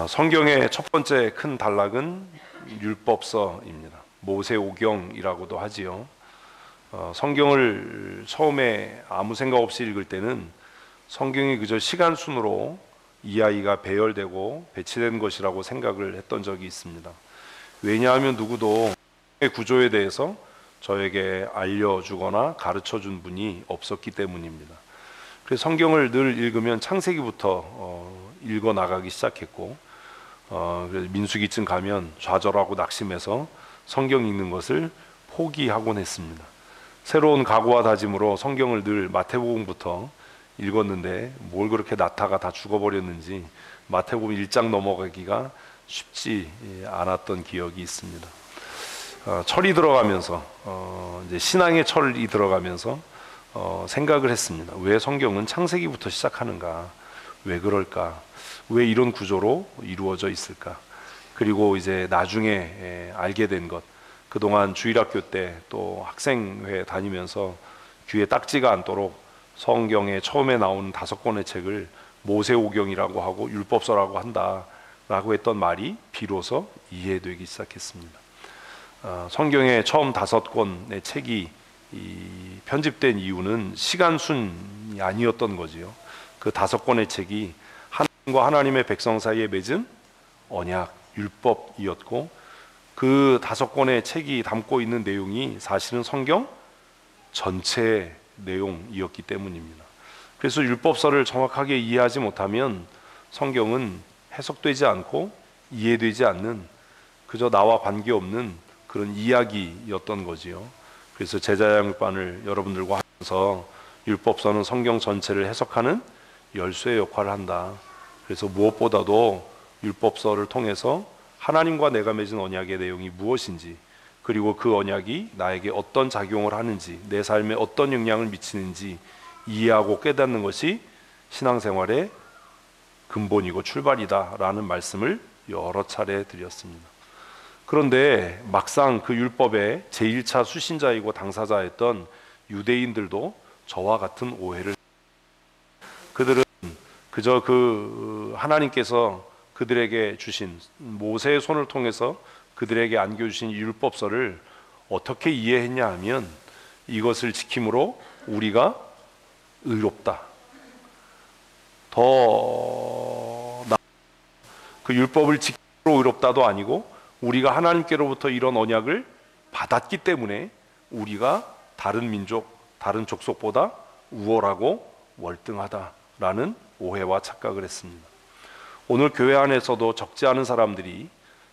성경의 첫 번째 큰 단락은 율법서입니다. 모세오경이라고도 하지요. 성경을 처음에 아무 생각 없이 읽을 때는 성경이 그저 시간 순으로 이야기가 배열되고 배치된 것이라고 생각을 했던 적이 있습니다. 왜냐하면 누구도 구조에 대해서 저에게 알려주거나 가르쳐준 분이 없었기 때문입니다. 그래서 성경을 늘 읽으면 창세기부터 읽어 나가기 시작했고, 그래서 민수기쯤 가면 좌절하고 낙심해서 성경 읽는 것을 포기하곤 했습니다. 새로운 각오와 다짐으로 성경을 늘 마태복음부터 읽었는데 뭘 그렇게 나타가 다 죽어버렸는지 마태복음 1장 넘어가기가 쉽지 않았던 기억이 있습니다. 철이 들어가면서 이제 신앙의 철이 들어가면서 생각을 했습니다. 왜 성경은 창세기부터 시작하는가? 왜 그럴까? 왜 이런 구조로 이루어져 있을까? 그리고 이제 나중에 알게 된 것, 그동안 주일학교 때 또 학생회 다니면서 귀에 딱지가 않도록 성경에 처음에 나오는 5권의 책을 모세오경이라고 하고 율법서라고 한다라고 했던 말이 비로소 이해되기 시작했습니다. 성경의 처음 5권의 책이 편집된 이유는 시간순이 아니었던 거지요. 그 5권의 책이 하나님과 하나님의 백성 사이에 맺은 언약, 율법이었고, 그 5권의 책이 담고 있는 내용이 사실은 성경 전체의 내용이었기 때문입니다. 그래서 율법서를 정확하게 이해하지 못하면 성경은 해석되지 않고 이해되지 않는, 그저 나와 관계없는 그런 이야기였던 거지요. 그래서 제자양육반을 여러분들과 하면서 율법서는 성경 전체를 해석하는 열쇠의 역할을 한다. 그래서 무엇보다도 율법서를 통해서 하나님과 내가 맺은 언약의 내용이 무엇인지, 그리고 그 언약이 나에게 어떤 작용을 하는지, 내 삶에 어떤 영향을 미치는지 이해하고 깨닫는 것이 신앙생활의 근본이고 출발이다라는 말씀을 여러 차례 드렸습니다. 그런데 막상 그 율법의 제1차 수신자이고 당사자였던 유대인들도 저와 같은 오해를, 그들은 그저 그 하나님께서 그들에게 주신 모세의 손을 통해서 그들에게 안겨주신 율법서를 어떻게 이해했냐 하면, 이것을 지킴으로 우리가 의롭다, 그 율법을 지킴으로 의롭다도 아니고 우리가 하나님께로부터 이런 언약을 받았기 때문에 우리가 다른 민족, 다른 족속보다 우월하고 월등하다라는 오해와 착각을 했습니다. 오늘 교회 안에서도 적지 않은 사람들이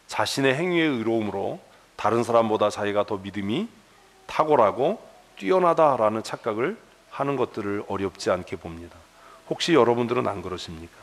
자신의 행위의 의로움으로 다른 사람보다 자기가 더 믿음이 탁월하고 뛰어나다라는 착각을 하는 것들을 어렵지 않게 봅니다. 혹시 여러분들은 안 그러십니까?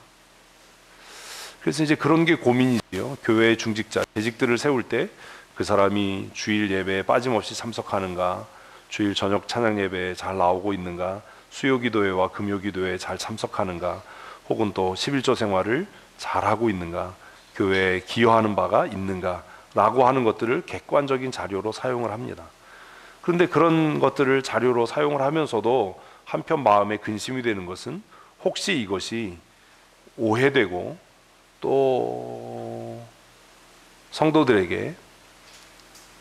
그래서 이제 그런 게 고민이지요. 교회의 중직자, 재직들을 세울 때 그 사람이 주일 예배에 빠짐없이 참석하는가, 주일 저녁 찬양 예배에 잘 나오고 있는가, 수요 기도회와 금요 기도회에 잘 참석하는가, 혹은 또 11조 생활을 잘하고 있는가, 교회에 기여하는 바가 있는가 라고 하는 것들을 객관적인 자료로 사용을 합니다. 그런데 그런 것들을 자료로 사용을 하면서도 한편 마음에 근심이 되는 것은, 혹시 이것이 오해되고 또 성도들에게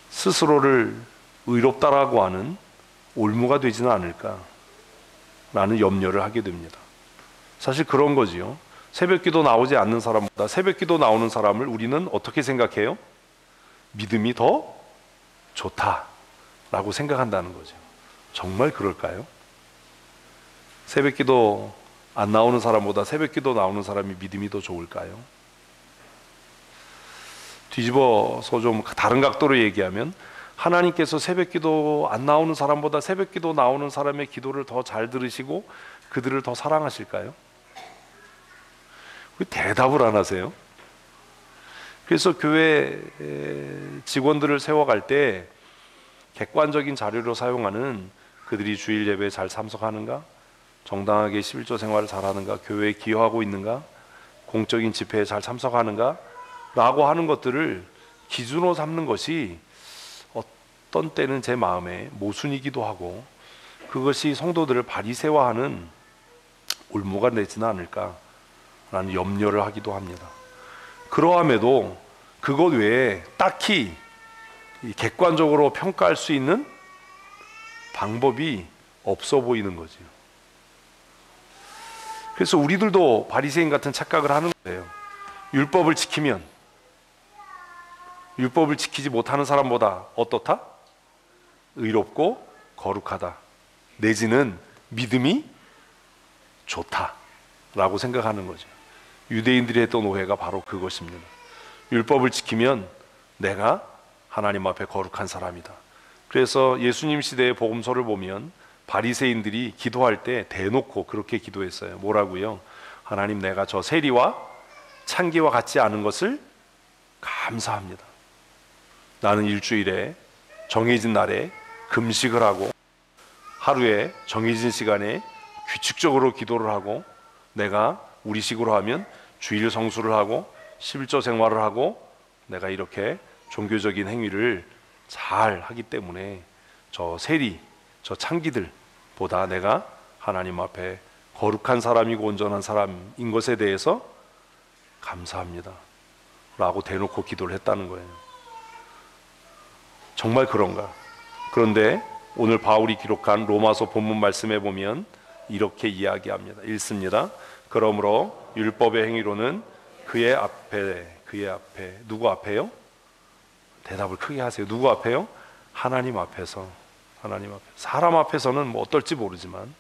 스스로를 의롭다라고 하는 올무가 되지는 않을까 라는 염려를 하게 됩니다. 사실 그런 거지요. 새벽기도 나오지 않는 사람보다 새벽기도 나오는 사람을 우리는 어떻게 생각해요? 믿음이 더 좋다라고 생각한다는 거죠. 정말 그럴까요? 새벽기도 안 나오는 사람보다 새벽기도 나오는 사람이 믿음이 더 좋을까요? 뒤집어서 좀 다른 각도로 얘기하면, 하나님께서 새벽기도 안 나오는 사람보다 새벽기도 나오는 사람의 기도를 더 잘 들으시고 그들을 더 사랑하실까요? 왜 대답을 안 하세요? 그래서 교회 직원들을 세워갈 때 객관적인 자료로 사용하는, 그들이 주일 예배에 잘 참석하는가, 정당하게 11조 생활을 잘하는가, 교회에 기여하고 있는가, 공적인 집회에 잘 참석하는가 라고 하는 것들을 기준으로 삼는 것이 어떤 때는 제 마음에 모순이기도 하고, 그것이 성도들을 바리새화하는 올무가 되지는 않을까 라는 염려를 하기도 합니다. 그러함에도 그것 외에 딱히 이 객관적으로 평가할 수 있는 방법이 없어 보이는 거죠. 그래서 우리들도 바리새인 같은 착각을 하는 거예요. 율법을 지키면, 율법을 지키지 못하는 사람보다 어떻다? 의롭고 거룩하다, 내지는 믿음이 좋다라고 생각하는 거죠. 유대인들이 했던 오해가 바로 그것입니다. 율법을 지키면 내가 하나님 앞에 거룩한 사람이다. 그래서 예수님 시대의 복음서를 보면 바리새인들이 기도할 때 대놓고 그렇게 기도했어요. 뭐라고요? 하나님, 내가 저 세리와 창기와 같지 않은 것을 감사합니다. 나는 일주일에 정해진 날에 금식을 하고 하루에 정해진 시간에 규칙적으로 기도를 하고, 내가 우리식으로 하면 주일 성수를 하고 11조 생활을 하고, 내가 이렇게 종교적인 행위를 잘 하기 때문에 저 세리, 저 창기들보다 내가 하나님 앞에 거룩한 사람이고 온전한 사람인 것에 대해서 감사합니다 라고 대놓고 기도를 했다는 거예요. 정말 그런가? 그런데 오늘 바울이 기록한 로마서 본문 말씀에 보면 이렇게 이야기합니다. 읽습니다. 그러므로 율법의 행위로는 그의 앞에 누구 앞에요? 대답을 크게 하세요. 누구 앞에요? 하나님 앞에서. 하나님 앞에. 사람 앞에서는 뭐 어떨지 모르지만,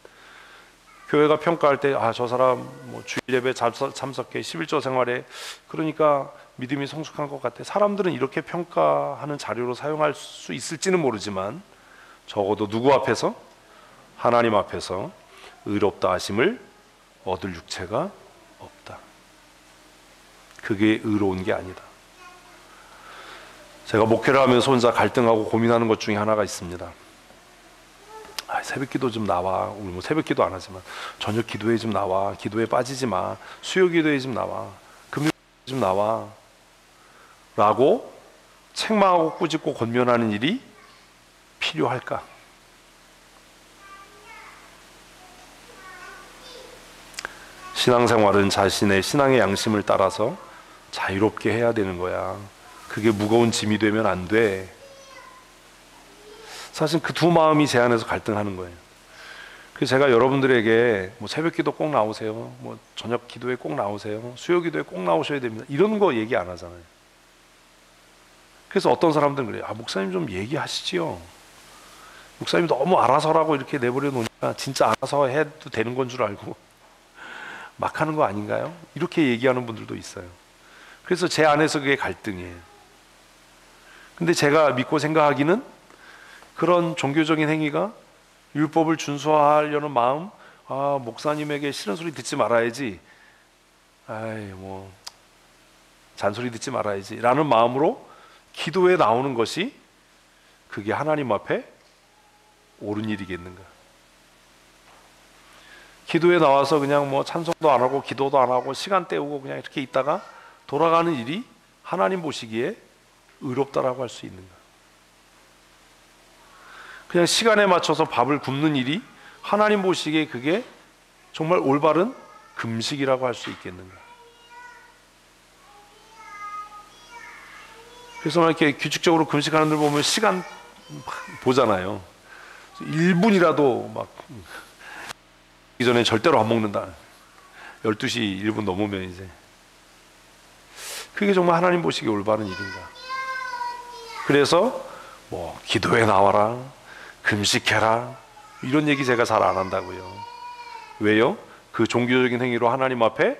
교회가 평가할 때 저 사람 뭐 주일 예배 참석해 11조 생활에 그러니까 믿음이 성숙한 것 같아. 사람들은 이렇게 평가하는 자료로 사용할 수 있을지는 모르지만, 적어도 누구 앞에서? 하나님 앞에서 의롭다 하심을 얻을 육체가 없다. 그게 의로운 게 아니다. 제가 목회를 하면서 혼자 갈등하고 고민하는 것 중에 하나가 있습니다. 새벽기도 좀 나와. 우리 뭐 새벽기도 안 하지만 저녁 기도회 좀 나와. 기도에 빠지지 마. 수요 기도회 좀 나와. 금요 좀 나와. 라고 책망하고 꾸짖고 권면하는 일이 필요할까? 신앙생활은 자신의 신앙의 양심을 따라서 자유롭게 해야 되는 거야. 그게 무거운 짐이 되면 안 돼. 사실 그 두 마음이 제 안에서 갈등하는 거예요. 그래서 제가 여러분들에게 뭐 새벽기도 꼭 나오세요, 뭐 저녁 기도에 꼭 나오세요, 수요 기도에 꼭 나오셔야 됩니다, 이런 거 얘기 안 하잖아요. 그래서 어떤 사람들은 그래요. 목사님 좀 얘기하시지요. 목사님 너무 알아서라고 이렇게 내버려 놓으니까 진짜 알아서 해도 되는 건 줄 알고 막 하는 거 아닌가요? 이렇게 얘기하는 분들도 있어요. 그래서 제 안에서 그게 갈등이에요. 근데 제가 믿고 생각하기는 그런 종교적인 행위가 율법을 준수하려는 마음, 목사님에게 싫은 소리 듣지 말아야지, 뭐 잔소리 듣지 말아야지 라는 마음으로 기도에 나오는 것이 그게 하나님 앞에 옳은 일이겠는가? 기도에 나와서 그냥 뭐 찬송도 안 하고 기도도 안 하고 시간 때우고 그냥 이렇게 있다가 돌아가는 일이 하나님 보시기에 의롭다라고 할 수 있는가? 그냥 시간에 맞춰서 밥을 굶는 일이 하나님 보시기에 그게 정말 올바른 금식이라고 할 수 있겠는가? 그래서 막 이렇게 규칙적으로 금식하는 들 보면 시간 보잖아요. 1분이라도 막 이전에 절대로 안 먹는다. 12시 1분 넘으면 이제 그게 정말 하나님 보시기에 올바른 일인가? 그래서 뭐 기도에 나와라, 금식해라, 이런 얘기 제가 잘 안 한다고요. 왜요? 그 종교적인 행위로 하나님 앞에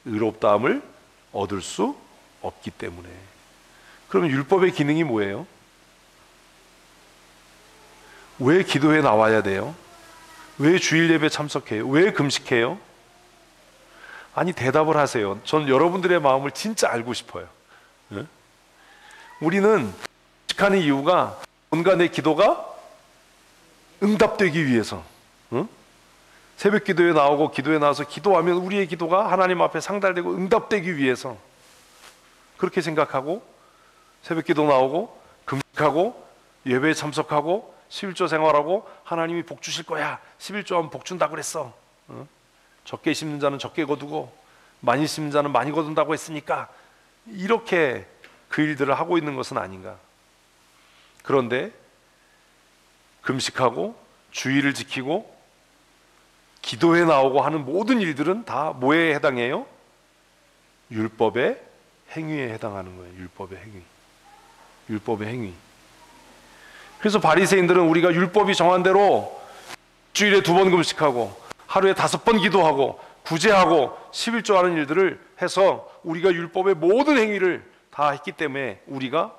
의롭다함을 얻을 수 없기 때문에. 그러면 율법의 기능이 뭐예요? 왜 기도에 나와야 돼요? 왜 주일 예배 참석해요? 왜 금식해요? 아니, 대답을 하세요. 전 여러분들의 마음을 진짜 알고 싶어요. 네? 우리는 금식하는 이유가 뭔가 내 기도가 응답되기 위해서, 새벽 기도에 나오고 기도에 나와서 기도하면 우리의 기도가 하나님 앞에 상달되고 응답되기 위해서 그렇게 생각하고 새벽 기도 나오고 금식하고 예배에 참석하고 11조 생활하고 하나님이 복 주실 거야, 11조 하면 복 준다고 그랬어, 적게 심는 자는 적게 거두고 많이 심는 자는 많이 거둔다고 했으니까 이렇게 그 일들을 하고 있는 것은 아닌가. 그런데 금식하고 주의를 지키고 기도에 나오고 하는 모든 일들은 다 뭐에 해당해요? 율법의 행위에 해당하는 거예요. 율법의 행위. 율법의 행위. 그래서 바리새인들은 우리가 율법이 정한 대로 주일에 2번 금식하고 하루에 5번 기도하고 구제하고 11조 하는 일들을 해서 우리가 율법의 모든 행위를 다 했기 때문에 우리가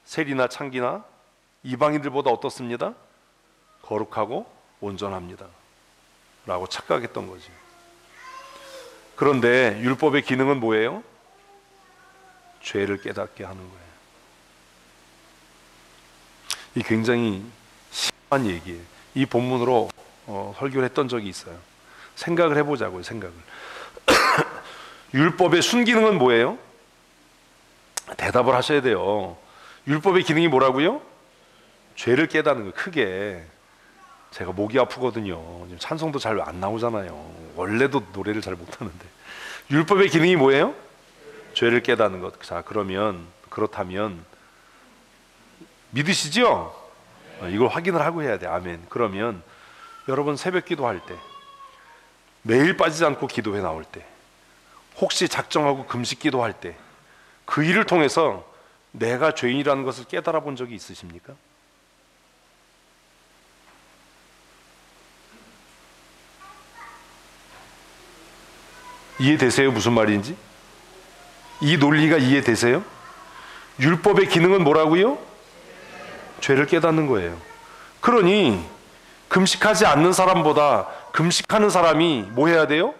세리나 창기나 이방인들보다 어떻습니다? 거룩하고 온전합니다 라고 착각했던 거죠. 그런데 율법의 기능은 뭐예요? 죄를 깨닫게 하는 거예요. 이 굉장히 심한 얘기예요. 이 본문으로 설교를 했던 적이 있어요. 생각을 해보자고요. 생각을. 율법의 순기능은 뭐예요? 대답을 하셔야 돼요. 율법의 기능이 뭐라고요? 죄를 깨닫는 거예요. 크게. 제가 목이 아프거든요. 찬송도 잘 안 나오잖아요. 원래도 노래를 잘 못하는데. 율법의 기능이 뭐예요? 죄를 깨닫는 것. 자, 그렇다면 믿으시죠? 이걸 확인을 하고 해야 돼. 아멘. 그러면 여러분 새벽 기도할 때, 매일 빠지지 않고 기도회 나올 때, 혹시 작정하고 금식 기도할 때, 그 일을 통해서 내가 죄인이라는 것을 깨달아 본 적이 있으십니까? 이해되세요? 무슨 말인지? 이 논리가 이해되세요? 율법의 기능은 뭐라고요? 죄를 깨닫는 거예요. 그러니 금식하지 않는 사람보다 금식하는 사람이 뭐 해야 돼요?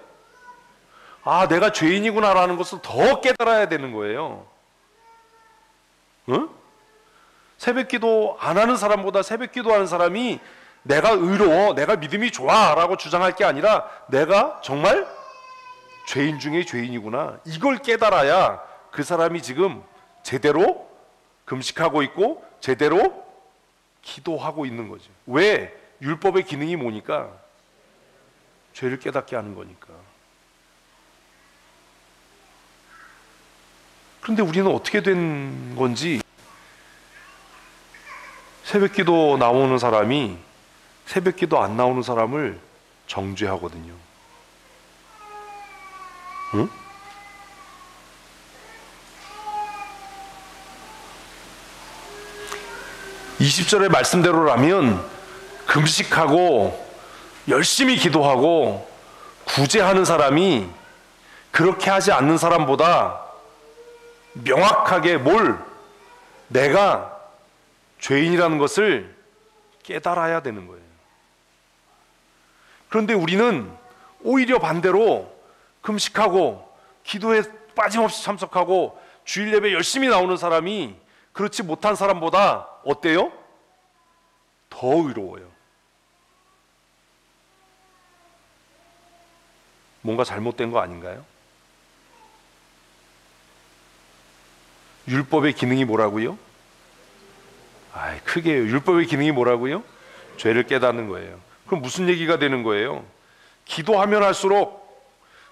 아, 내가 죄인이구나 라는 것을 더 깨달아야 되는 거예요. 응? 새벽기도 안 하는 사람보다 새벽기도 하는 사람이 내가 의로워, 내가 믿음이 좋아 라고 주장할 게 아니라 내가 정말 죄인 중에 죄인이구나, 이걸 깨달아야 그 사람이 지금 제대로 금식하고 있고 제대로 기도하고 있는 거죠. 왜? 율법의 기능이 뭐니까? 죄를 깨닫게 하는 거니까. 그런데 우리는 어떻게 된 건지, 새벽기도 나오는 사람이 새벽기도 안 나오는 사람을 정죄하거든요. 응? (20절의) 말씀대로라면 금식하고 열심히 기도하고 구제하는 사람이 그렇게 하지 않는 사람보다 명확하게 내가 죄인이라는 것을 깨달아야 되는 거예요. 그런데 우리는 오히려 반대로 금식하고 기도에 빠짐없이 참석하고 주일 예배 열심히 나오는 사람이 그렇지 못한 사람보다 어때요? 더 의로워요. 뭔가 잘못된 거 아닌가요? 율법의 기능이 뭐라고요? 크게 해요. 율법의 기능이 뭐라고요? 죄를 깨닫는 거예요. 그럼 무슨 얘기가 되는 거예요? 기도하면 할수록,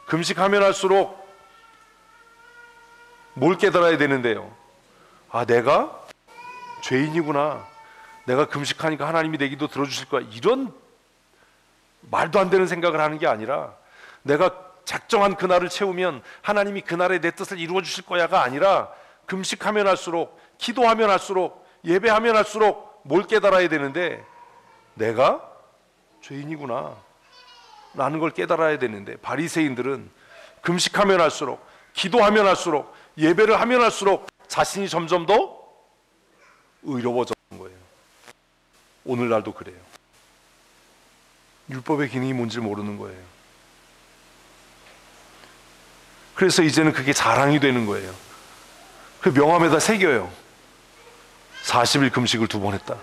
금식하면 할수록 뭘 깨달아야 되는데요? 내가 죄인이구나, 내가 금식하니까 하나님이 내 기도 들어주실 거야, 이런 말도 안 되는 생각을 하는 게 아니라, 내가 작정한 그날을 채우면 하나님이 그날에 내 뜻을 이루어 주실 거야가 아니라, 금식하면 할수록, 기도하면 할수록, 예배하면 할수록 뭘 깨달아야 되는데, 내가 죄인이구나 라는 걸 깨달아야 되는데, 바리새인들은 금식하면 할수록, 기도하면 할수록, 예배를 하면 할수록 자신이 점점 더 의로워졌던 거예요. 오늘날도 그래요. 율법의 기능이 뭔지 모르는 거예요. 그래서 이제는 그게 자랑이 되는 거예요. 그 명함에다 새겨요. 40일 금식을 2번 했다.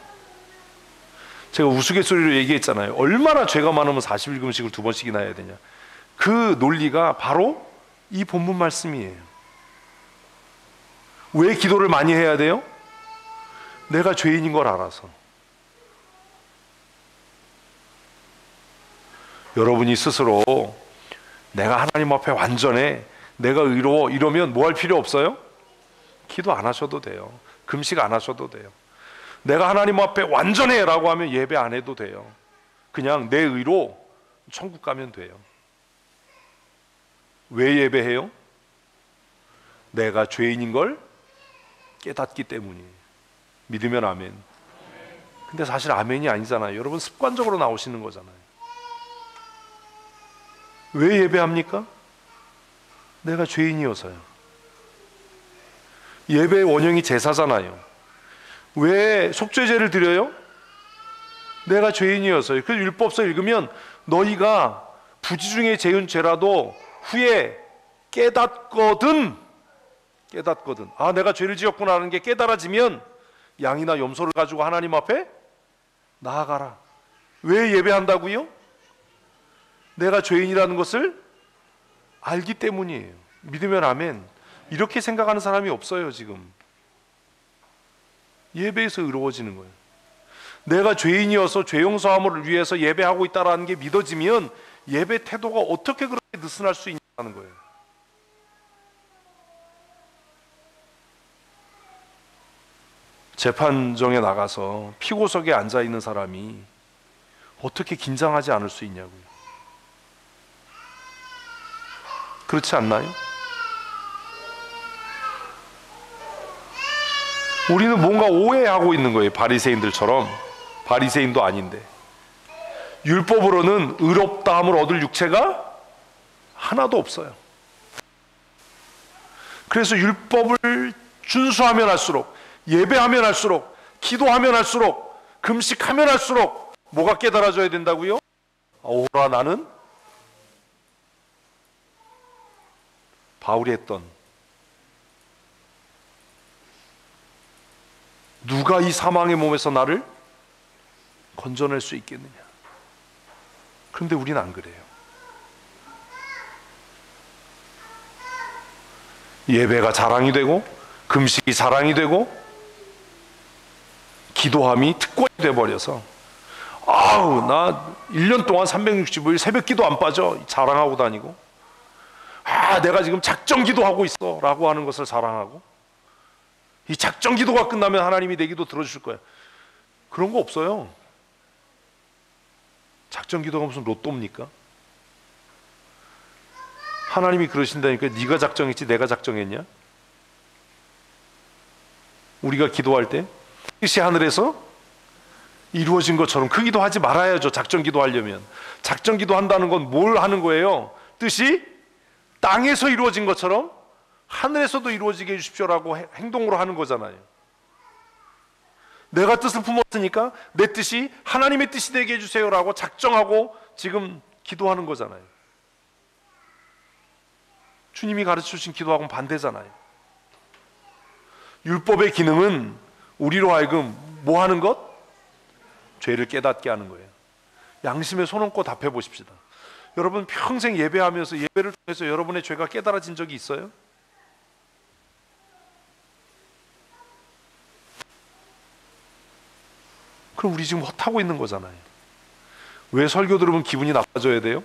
제가 우스갯소리로 얘기했잖아요. 얼마나 죄가 많으면 40일 금식을 2번씩이나 해야 되냐. 그 논리가 바로 이 본문 말씀이에요. 왜 기도를 많이 해야 돼요? 내가 죄인인 걸 알아서. 여러분이 스스로 내가 하나님 앞에 완전해, 내가 의로워 이러면 뭐 할 필요 없어요? 기도 안 하셔도 돼요. 금식 안 하셔도 돼요. 내가 하나님 앞에 완전해 라고 하면 예배 안 해도 돼요. 그냥 내 의로 천국 가면 돼요. 왜 예배해요? 내가 죄인인 걸 깨닫기 때문이에요. 믿으면 아멘. 근데 사실 아멘이 아니잖아요. 여러분 습관적으로 나오시는 거잖아요. 왜 예배합니까? 내가 죄인이어서요. 예배의 원형이 제사잖아요. 왜 속죄제를 드려요? 내가 죄인이어서요. 그래서 율법서 읽으면 너희가 부지중에 지은 죄라도 후에 깨닫거든. 아, 내가 죄를 지었구나 하는 게 깨달아지면 양이나 염소를 가지고 하나님 앞에 나아가라. 왜 예배한다고요? 내가 죄인이라는 것을 알기 때문이에요. 믿으면 아멘. 이렇게 생각하는 사람이 없어요. 지금 예배에서 의로워지는 거예요. 내가 죄인이어서 죄 용서함을 위해서 예배하고 있다는 게 믿어지면 예배 태도가 어떻게 그렇게 느슨할 수 있냐는 거예요. 재판정에 나가서 피고석에 앉아 있는 사람이 어떻게 긴장하지 않을 수 있냐고요. 그렇지 않나요? 우리는 뭔가 오해하고 있는 거예요. 바리새인들처럼. 바리새인도 아닌데 율법으로는 의롭다함을 얻을 육체가 하나도 없어요. 그래서 율법을 준수하면 할수록, 예배하면 할수록, 기도하면 할수록, 금식하면 할수록 뭐가 깨달아져야 된다고요? 오라 나는 바울이 했던, 누가 이 사망의 몸에서 나를 건져낼 수 있겠느냐. 그런데 우리는 안 그래요. 예배가 자랑이 되고 금식이 자랑이 되고 기도함이 특권이 돼버려서 아우 나 1년 동안 365일 새벽 기도 안 빠져 자랑하고 다니고, 아 내가 지금 작정 기도하고 있어 라고 하는 것을 자랑하고, 이 작정 기도가 끝나면 하나님이 내 기도 들어주실 거야. 그런 거 없어요. 작정 기도가 무슨 로또입니까? 하나님이 그러신다니까. 네가 작정했지 내가 작정했냐? 우리가 기도할 때 뜻이 하늘에서 이루어진 것처럼 그 기도하지 말아야죠. 작정 기도하려면. 작정 기도한다는 건 뭘 하는 거예요? 뜻이 땅에서 이루어진 것처럼 하늘에서도 이루어지게 해주십시오라고 행동으로 하는 거잖아요. 내가 뜻을 품었으니까 내 뜻이 하나님의 뜻이 되게 해주세요라고 작정하고 지금 기도하는 거잖아요. 주님이 가르쳐주신 기도하고는 반대잖아요. 율법의 기능은 우리로 하여금 뭐 하는 것? 죄를 깨닫게 하는 거예요. 양심에 손 얹고 답해 보십시다. 여러분 평생 예배하면서 예배를 통해서 여러분의 죄가 깨달아진 적이 있어요? 그럼 우리 지금 헛하고 있는 거잖아요. 왜 설교 들으면 기분이 나빠져야 돼요?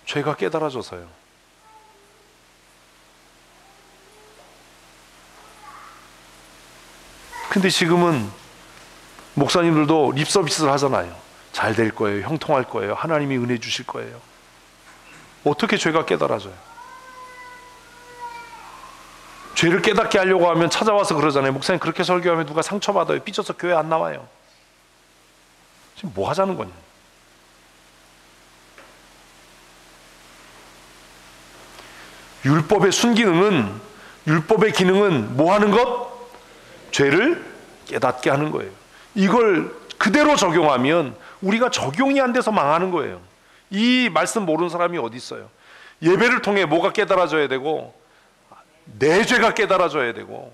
죄가 깨달아져서요. 근데 지금은 목사님들도 립 서비스를 하잖아요. 잘 될 거예요. 형통할 거예요. 하나님이 은혜 주실 거예요. 어떻게 죄가 깨달아져요? 죄를 깨닫게 하려고 하면 찾아와서 그러잖아요. 목사님 그렇게 설교하면 누가 상처받아요. 삐져서 교회 안 나와요. 지금 뭐 하자는 거냐? 율법의 순기능은, 율법의 기능은 뭐 하는 것? 죄를 깨닫게 하는 거예요. 이걸 그대로 적용하면 우리가 적용이 안 돼서 망하는 거예요. 이 말씀 모르는 사람이 어디 있어요? 예배를 통해 뭐가 깨달아져야 되고, 내 죄가 깨달아져야 되고,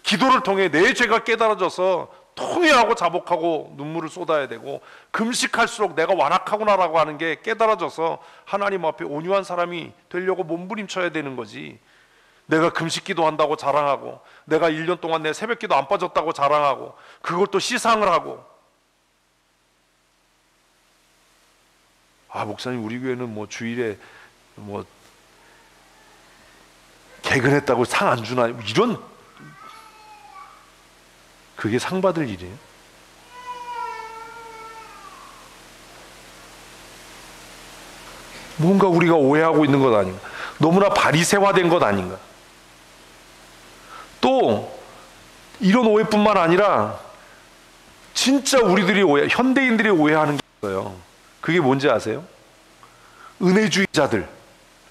기도를 통해 내 죄가 깨달아져서 통회하고 자복하고 눈물을 쏟아야 되고, 금식할수록 내가 완악하구나라고 하는 게 깨달아져서 하나님 앞에 온유한 사람이 되려고 몸부림쳐야 되는 거지. 내가 금식 기도한다고 자랑하고, 내가 1년 동안 내 새벽 기도 안 빠졌다고 자랑하고, 그걸 또 시상을 하고, 아 목사님 우리 교회는 뭐 주일에 뭐 개근했다고 상 안 주나, 이런, 그게 상 받을 일이에요? 뭔가 우리가 오해하고 있는 것 아닌가? 너무나 바리새화된 것 아닌가? 또 이런 오해뿐만 아니라 진짜 우리들이 현대인들이 오해하는 게 있어요. 그게 뭔지 아세요? 은혜주의자들,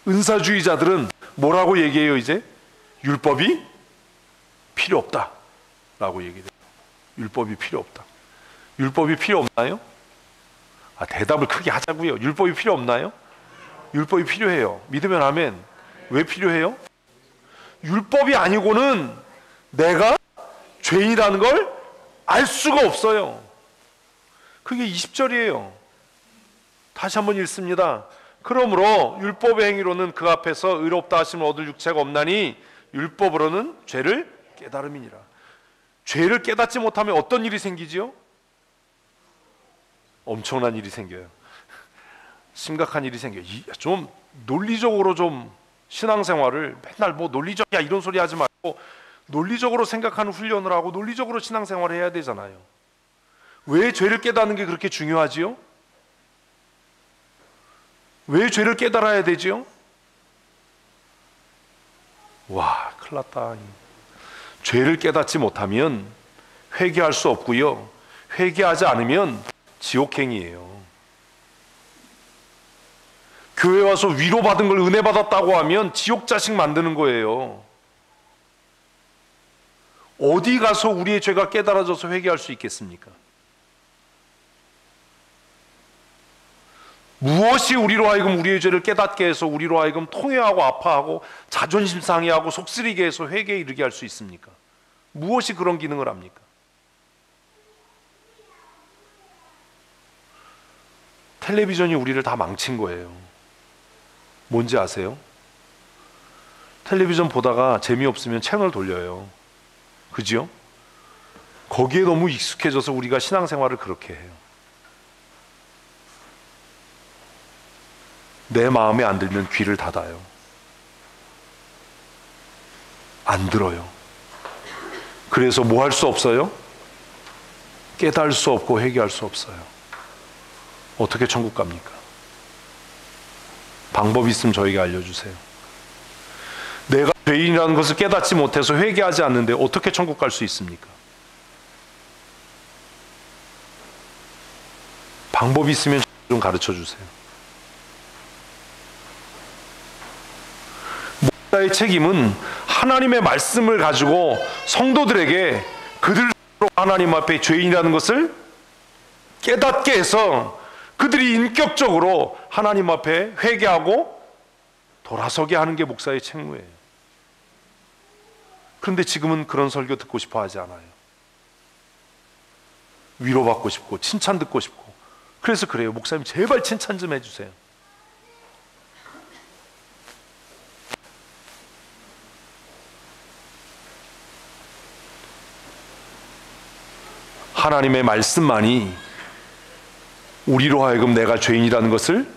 은사주의자들은 뭐라고 얘기해요? 이제 율법이 필요 없다 라고 얘기해요. 율법이 필요 없다. 율법이 필요 없나요? 대답을 크게 하자고요. 율법이 필요 없나요? 율법이 필요해요. 믿으면 아멘. 왜 필요해요? 율법이 아니고는 내가 죄인이라는 걸 알 수가 없어요. 그게 20절이에요. 다시 한번 읽습니다. 그러므로 율법의 행위로는 그 앞에서 의롭다 하심을 얻을 육체가 없나니 율법으로는 죄를 깨달음이니라. 죄를 깨닫지 못하면 어떤 일이 생기지요? 엄청난 일이 생겨요. 심각한 일이 생겨요. 좀 논리적으로 좀 신앙생활을 맨날 뭐 논리적이야 이런 소리 하지 말고 논리적으로 생각하는 훈련을 하고 논리적으로 신앙생활을 해야 되잖아요. 왜 죄를 깨닫는 게 그렇게 중요하지요? 왜 죄를 깨달아야 되지요? 와, 큰일 났다. 죄를 깨닫지 못하면 회개할 수 없고요. 회개하지 않으면 지옥행이에요. 교회 와서 위로받은 걸 은혜 받았다고 하면 지옥 자식 만드는 거예요. 어디 가서 우리의 죄가 깨달아져서 회개할 수 있겠습니까? 무엇이 우리로 하여금 우리의 죄를 깨닫게 해서 우리로 하여금 통회하고 아파하고 자존심 상해하고 속쓰리게 해서 회개에 이르게 할 수 있습니까? 무엇이 그런 기능을 합니까? 텔레비전이 우리를 다 망친 거예요. 뭔지 아세요? 텔레비전 보다가 재미없으면 채널 돌려요. 그죠? 거기에 너무 익숙해져서 우리가 신앙생활을 그렇게 해요. 내 마음에 안 들면 귀를 닫아요. 안 들어요. 그래서 뭐 할 수 없어요? 깨달을 수 없고 회개할 수 없어요. 어떻게 천국 갑니까? 방법이 있으면 저에게 알려주세요. 내가 죄인이라는 것을 깨닫지 못해서 회개하지 않는데 어떻게 천국 갈 수 있습니까? 방법이 있으면 좀 가르쳐 주세요. 목사의 책임은 하나님의 말씀을 가지고 성도들에게 그들 하나님 앞에 죄인이라는 것을 깨닫게 해서 그들이 인격적으로 하나님 앞에 회개하고 돌아서게 하는 게 목사의 책무예요. 그런데 지금은 그런 설교 듣고 싶어 하지 않아요. 위로받고 싶고 칭찬 듣고 싶고. 그래서 그래요. 목사님 제발 칭찬 좀 해주세요. 하나님의 말씀만이 우리로 하여금 내가 죄인이라는 것을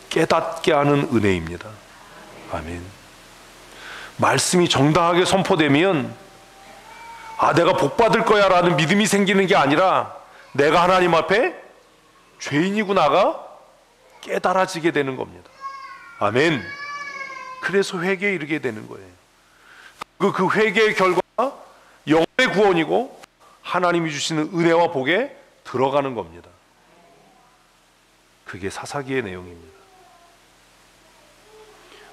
깨닫게 하는 은혜입니다. 아멘. 말씀이 정당하게 선포되면 내가 복받을 거야 라는 믿음이 생기는 게 아니라 내가 하나님 앞에 죄인이구나가 깨달아지게 되는 겁니다. 아멘. 그래서 회개에 이르게 되는 거예요. 그 회개의 결과가 영혼의 구원이고 하나님이 주시는 은혜와 복에 들어가는 겁니다. 그게 사사기의 내용입니다.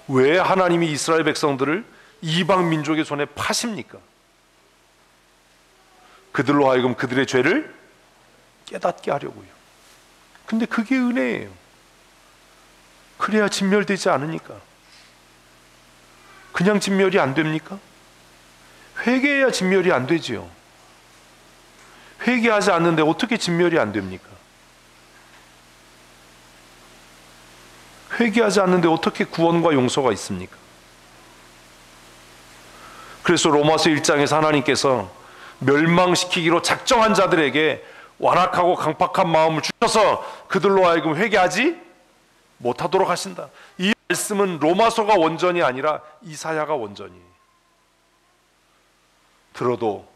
왜 하나님이 이스라엘 백성들을 이방 민족의 손에 파십니까? 그들로 하여금 그들의 죄를 깨닫게 하려고요. 근데 그게 은혜예요. 그래야 진멸되지 않으니까. 그냥 진멸이 안 됩니까? 회개해야 진멸이 안 되지요. 회개하지 않는데 어떻게 진멸이 안 됩니까? 회개하지 않는데 어떻게 구원과 용서가 있습니까? 그래서 로마서 1장에서 하나님께서 멸망시키기로 작정한 자들에게 완악하고 강팍한 마음을 주셔서 그들로 하여금 회개하지 못하도록 하신다. 이 말씀은 로마서가 원전이 아니라 이사야가 원전이에요. 들어도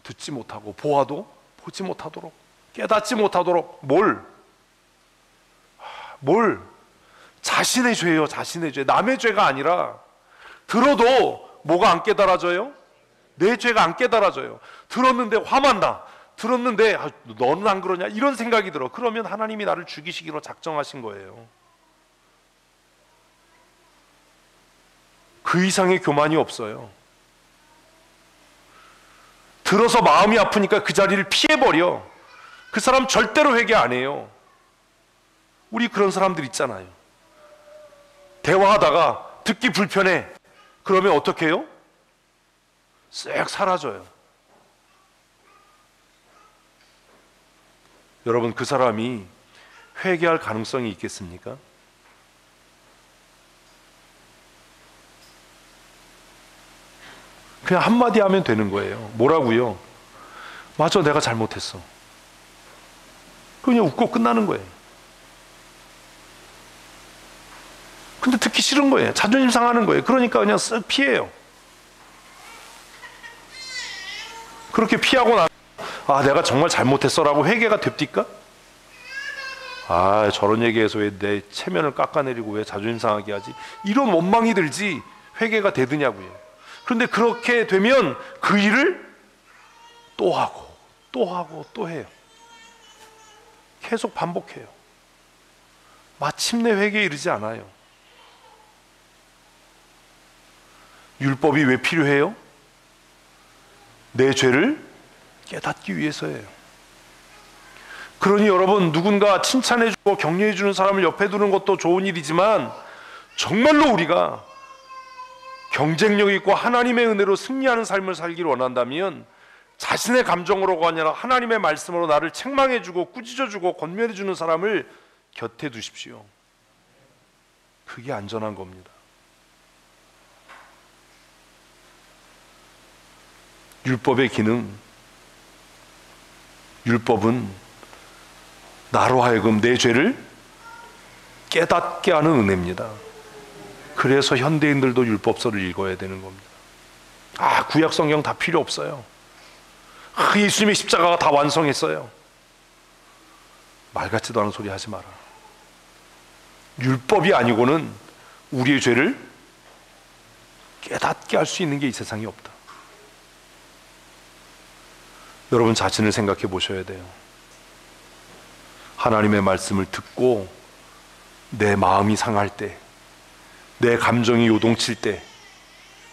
듣지 못하고 보아도 보지 못하도록, 깨닫지 못하도록 뭘? 자신의 죄예요. 자신의 죄. 남의 죄가 아니라. 들어도 뭐가 안 깨달아져요? 내 죄가 안 깨달아져요. 들었는데 화만 나. 들었는데 너는 안 그러냐? 이런 생각이 들어. 그러면 하나님이 나를 죽이시기로 작정하신 거예요. 그 이상의 교만이 없어요. 들어서 마음이 아프니까 그 자리를 피해버려. 그 사람 절대로 회개 안 해요. 우리 그런 사람들 있잖아요. 대화하다가 듣기 불편해. 그러면 어떻게 해요? 쓱 사라져요. 여러분, 그 사람이 회개할 가능성이 있겠습니까? 그냥 한마디 하면 되는 거예요. 뭐라고요? 맞아, 내가 잘못했어. 그냥 웃고 끝나는 거예요. 근데 듣기 싫은 거예요. 자존심 상하는 거예요. 그러니까 그냥 쓱 피해요. 그렇게 피하고 내가 정말 잘못했어 라고 회개가 됩니까? 저런 얘기해서 왜 내 체면을 깎아내리고 왜 자존심 상하게 하지? 이런 원망이 들지 회개가 되느냐고요. 그런데 그렇게 되면 그 일을 또 하고 또 하고 또 해요. 계속 반복해요. 마침내 회개에 이르지 않아요. 율법이 왜 필요해요? 내 죄를 깨닫기 위해서예요. 그러니 여러분, 누군가 칭찬해주고 격려해주는 사람을 옆에 두는 것도 좋은 일이지만 정말로 우리가 경쟁력 있고 하나님의 은혜로 승리하는 삶을 살기를 원한다면 자신의 감정으로가 아니라 하나님의 말씀으로 나를 책망해주고 꾸짖어주고 권면해주는 사람을 곁에 두십시오. 그게 안전한 겁니다. 율법의 기능, 율법은 나로 하여금 내 죄를 깨닫게 하는 은혜입니다. 그래서 현대인들도 율법서를 읽어야 되는 겁니다. 구약 성경 다 필요 없어요. 예수님의 십자가가 다 완성했어요. 말 같지도 않은 소리 하지 마라. 율법이 아니고는 우리의 죄를 깨닫게 할 수 있는 게 이 세상에 없다. 여러분 자신을 생각해 보셔야 돼요. 하나님의 말씀을 듣고 내 마음이 상할 때, 내 감정이 요동칠 때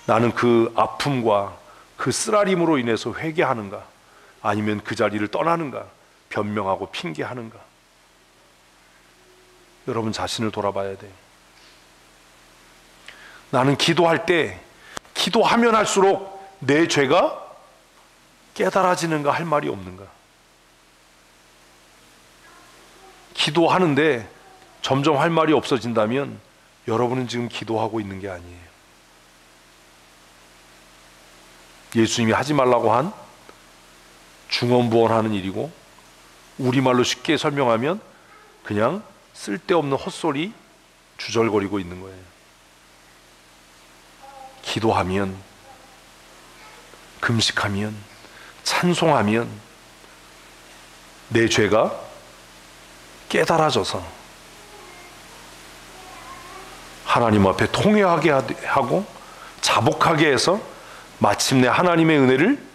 나는 그 아픔과 그 쓰라림으로 인해서 회개하는가, 아니면 그 자리를 떠나는가, 변명하고 핑계하는가. 여러분 자신을 돌아봐야 돼요. 나는 기도할 때 기도하면 할수록 내 죄가 깨달아지는가 할 말이 없는가? 기도하는데 점점 할 말이 없어진다면 여러분은 지금 기도하고 있는 게 아니에요. 예수님이 하지 말라고 한 중언부언하는 일이고, 우리말로 쉽게 설명하면 그냥 쓸데없는 헛소리 주절거리고 있는 거예요. 기도하면, 금식하면, 찬송하면 내 죄가 깨달아져서 하나님 앞에 통회하게 하고 자복하게 해서 마침내 하나님의 은혜를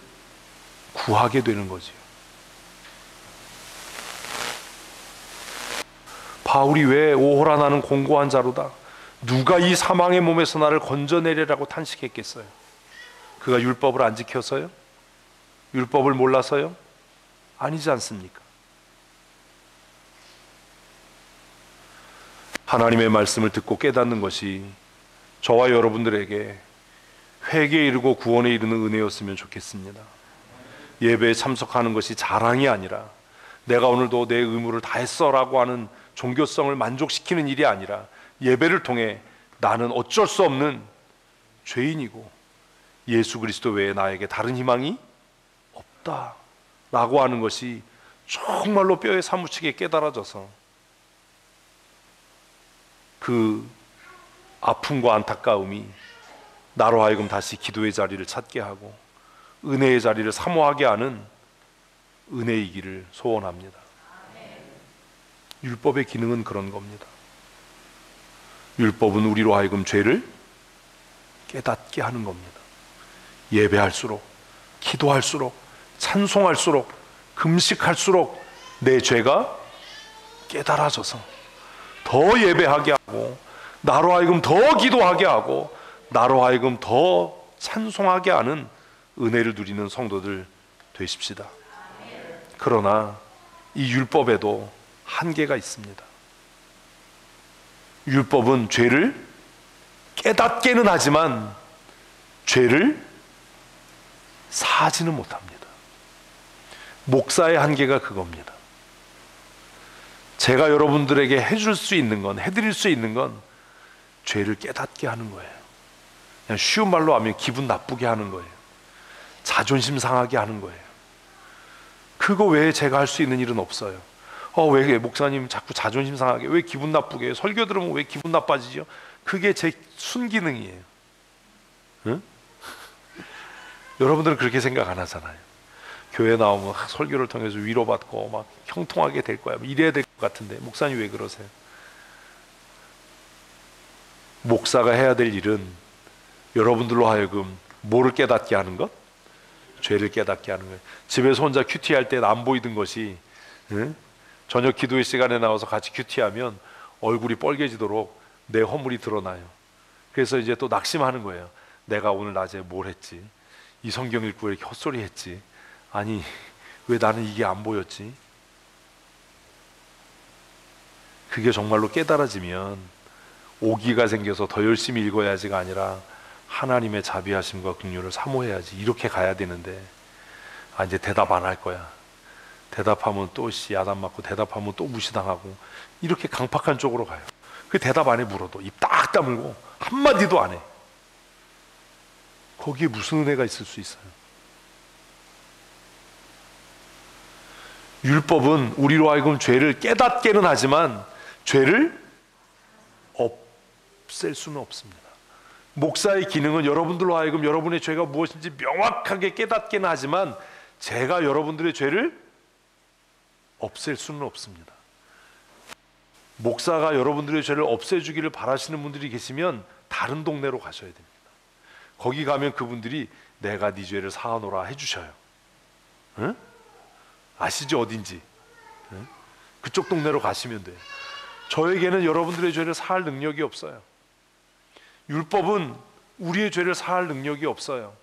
구하게 되는 거지요. 바울이 왜 오호라 나는 공고한 자로다, 누가 이 사망의 몸에서 나를 건져내리라고 탄식했겠어요? 그가 율법을 안 지켜서요? 율법을 몰라서요? 아니지 않습니까? 하나님의 말씀을 듣고 깨닫는 것이 저와 여러분들에게 회개에 이르고 구원에 이르는 은혜였으면 좋겠습니다. 예배에 참석하는 것이 자랑이 아니라, 내가 오늘도 내 의무를 다했어 라고 하는 종교성을 만족시키는 일이 아니라, 예배를 통해 나는 어쩔 수 없는 죄인이고 예수 그리스도 외에 나에게 다른 희망이 없다 라고 하는 것이 정말로 뼈에 사무치게 깨달아져서 그 아픔과 안타까움이 나로 하여금 다시 기도의 자리를 찾게 하고 은혜의 자리를 사모하게 하는 은혜이기를 소원합니다. 율법의 기능은 그런 겁니다. 율법은 우리로 하여금 죄를 깨닫게 하는 겁니다. 예배할수록, 기도할수록, 찬송할수록, 금식할수록 내 죄가 깨달아져서 더 예배하게 하고, 나로 하여금 더 기도하게 하고, 나로 하여금 더 찬송하게 하는 은혜를 누리는 성도들 되십시다. 그러나 이 율법에도 한계가 있습니다. 율법은 죄를 깨닫게는 하지만 죄를 사하지는 못합니다. 목사의 한계가 그겁니다. 제가 여러분들에게 해줄 수 있는 건, 해드릴 수 있는 건 죄를 깨닫게 하는 거예요. 그냥 쉬운 말로 하면 기분 나쁘게 하는 거예요. 자존심 상하게 하는 거예요. 그거 외에 제가 할 수 있는 일은 없어요. 왜 목사님 자꾸 자존심 상하게, 왜 기분 나쁘게 해요? 설교 들으면 왜 기분 나빠지죠? 그게 제 순기능이에요. 응? 여러분들은 그렇게 생각 안 하잖아요. 교회 나오면 설교를 통해서 위로받고 막 형통하게 될 거야, 이래야 될 것 같은데 목사님 왜 그러세요? 목사가 해야 될 일은 여러분들로 하여금 뭐를 깨닫게 하는 것? 죄를 깨닫게 하는 거예요. 집에서 혼자 큐티할 때 안 보이던 것이, 응? 저녁 기도의 시간에 나와서 같이 큐티하면 얼굴이 빨개지도록 내 허물이 드러나요. 그래서 이제 또 낙심하는 거예요. 내가 오늘 낮에 뭘 했지? 이 성경 읽고 왜 이렇게 헛소리 했지? 아니, 왜 나는 이게 안 보였지? 그게 정말로 깨달아지면 오기가 생겨서 더 열심히 읽어야지가 아니라 하나님의 자비하심과 긍휼을 사모해야지, 이렇게 가야 되는데, 이제 대답 안 할 거야. 대답하면 또 야단 맞고, 대답하면 또 무시당하고, 이렇게 강팍한 쪽으로 가요. 그 대답 안 해 물어도 입 딱 다물고 한마디도 안 해. 거기에 무슨 은혜가 있을 수 있어요? 율법은 우리로 하여금 죄를 깨닫게는 하지만 죄를 없앨 수는 없습니다. 목사의 기능은 여러분들로 하여금 여러분의 죄가 무엇인지 명확하게 깨닫게는 하지만 제가 여러분들의 죄를 없앨 수는 없습니다. 목사가 여러분들의 죄를 없애주기를 바라시는 분들이 계시면 다른 동네로 가셔야 됩니다. 거기 가면 그분들이 내가 네 죄를 사하노라 해주셔요. 응? 아시죠? 어딘지. 응? 그쪽 동네로 가시면 돼요. 저에게는 여러분들의 죄를 사할 능력이 없어요. 율법은 우리의 죄를 사할 능력이 없어요.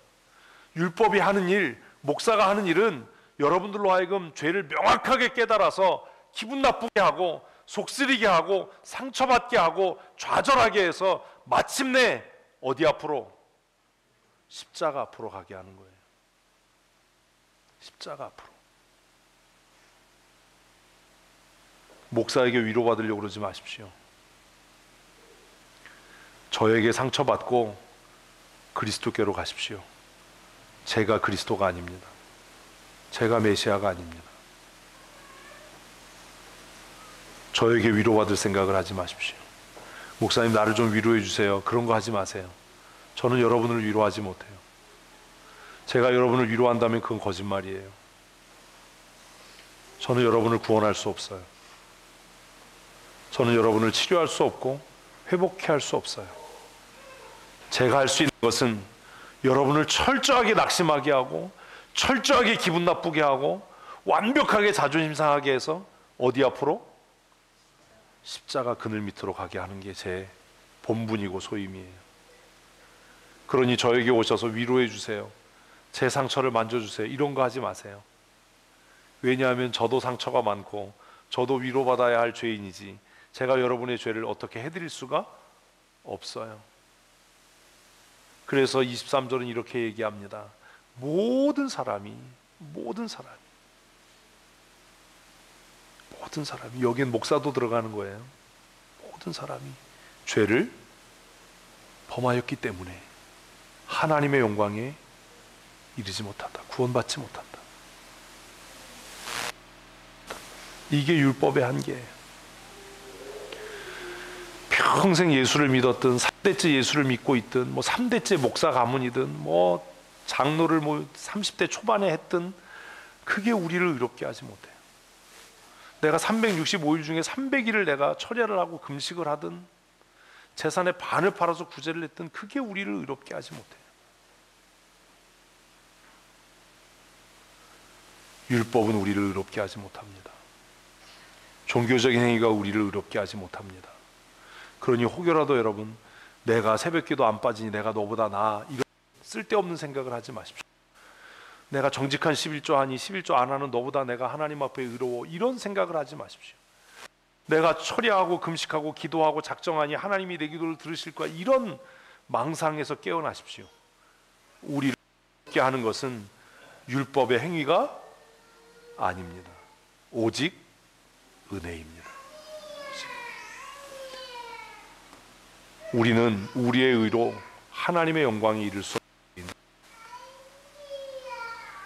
율법이 하는 일, 목사가 하는 일은 여러분들로 하여금 죄를 명확하게 깨달아서 기분 나쁘게 하고, 속쓰리게 하고, 상처받게 하고, 좌절하게 해서 마침내 어디 앞으로? 십자가 앞으로 가게 하는 거예요. 십자가 앞으로. 목사에게 위로받으려고 그러지 마십시오. 저에게 상처받고 그리스도께로 가십시오. 제가 그리스도가 아닙니다. 제가 메시아가 아닙니다. 저에게 위로받을 생각을 하지 마십시오. 목사님 나를 좀 위로해 주세요, 그런 거 하지 마세요. 저는 여러분을 위로하지 못해요. 제가 여러분을 위로한다면 그건 거짓말이에요. 저는 여러분을 구원할 수 없어요. 저는 여러분을 치료할 수 없고 회복케 할 수 없어요. 제가 할 수 있는 것은 여러분을 철저하게 낙심하게 하고, 철저하게 기분 나쁘게 하고, 완벽하게 자존심 상하게 해서 어디 앞으로? 십자가 그늘 밑으로 가게 하는 게 제 본분이고 소임이에요. 그러니 저에게 오셔서 위로해 주세요, 제 상처를 만져주세요, 이런 거 하지 마세요. 왜냐하면 저도 상처가 많고 저도 위로받아야 할 죄인이지 제가 여러분의 죄를 어떻게 해드릴 수가 없어요. 그래서 23절은 이렇게 얘기합니다. 모든 사람이 여기엔 목사도 들어가는 거예요. 모든 사람이 죄를 범하였기 때문에 하나님의 영광에 이르지 못한다, 구원받지 못한다. 이게 율법의 한계예요. 평생 예수를 믿었든 3대째 예수를 믿고 있든 뭐 3대째 목사 가문이든 뭐 장로를 뭐 30대 초반에 했든 그게 우리를 의롭게 하지 못해요. 내가 365일 중에 300일을 내가 철야를 하고 금식을 하든 재산의 반을 팔아서 구제를 했든 그게 우리를 의롭게 하지 못해요. 율법은 우리를 의롭게 하지 못합니다. 종교적인 행위가 우리를 의롭게 하지 못합니다. 그러니 혹여라도 여러분, 내가 새벽기도 안 빠지니 내가 너보다 나아, 이런 쓸데없는 생각을 하지 마십시오. 내가 정직한 11조 하니 11조 안 하는 너보다 내가 하나님 앞에 의로워, 이런 생각을 하지 마십시오. 내가 철야하고 금식하고 기도하고 작정하니 하나님이 내 기도를 들으실 거야, 이런 망상에서 깨어나십시오. 우리를 의롭게 하는 것은 율법의 행위가 아닙니다. 오직 은혜입니다. 우리는 우리의 의로 하나님의 영광에 이를 수 없습니다.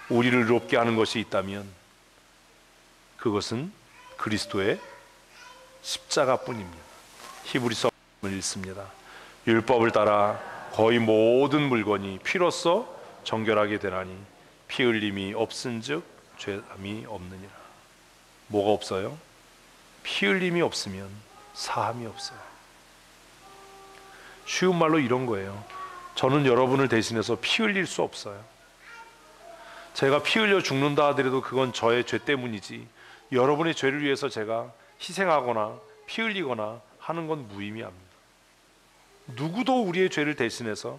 우리를 의롭게 하는 것이 있다면 그것은 그리스도의 십자가뿐입니다. 히브리서 를 읽습니다. 율법을 따라 거의 모든 물건이 피로써 정결하게 되나니 피 흘림이 없은즉 죄함이 없느니라. 뭐가 없어요? 피 흘림이 없으면 사함이 없어요. 쉬운 말로 이런 거예요. 저는 여러분을 대신해서 피 흘릴 수 없어요. 제가 피 흘려 죽는다 하더라도 그건 저의 죄 때문이지, 여러분의 죄를 위해서 제가 희생하거나 피 흘리거나 하는 건 무의미합니다. 누구도 우리의 죄를 대신해서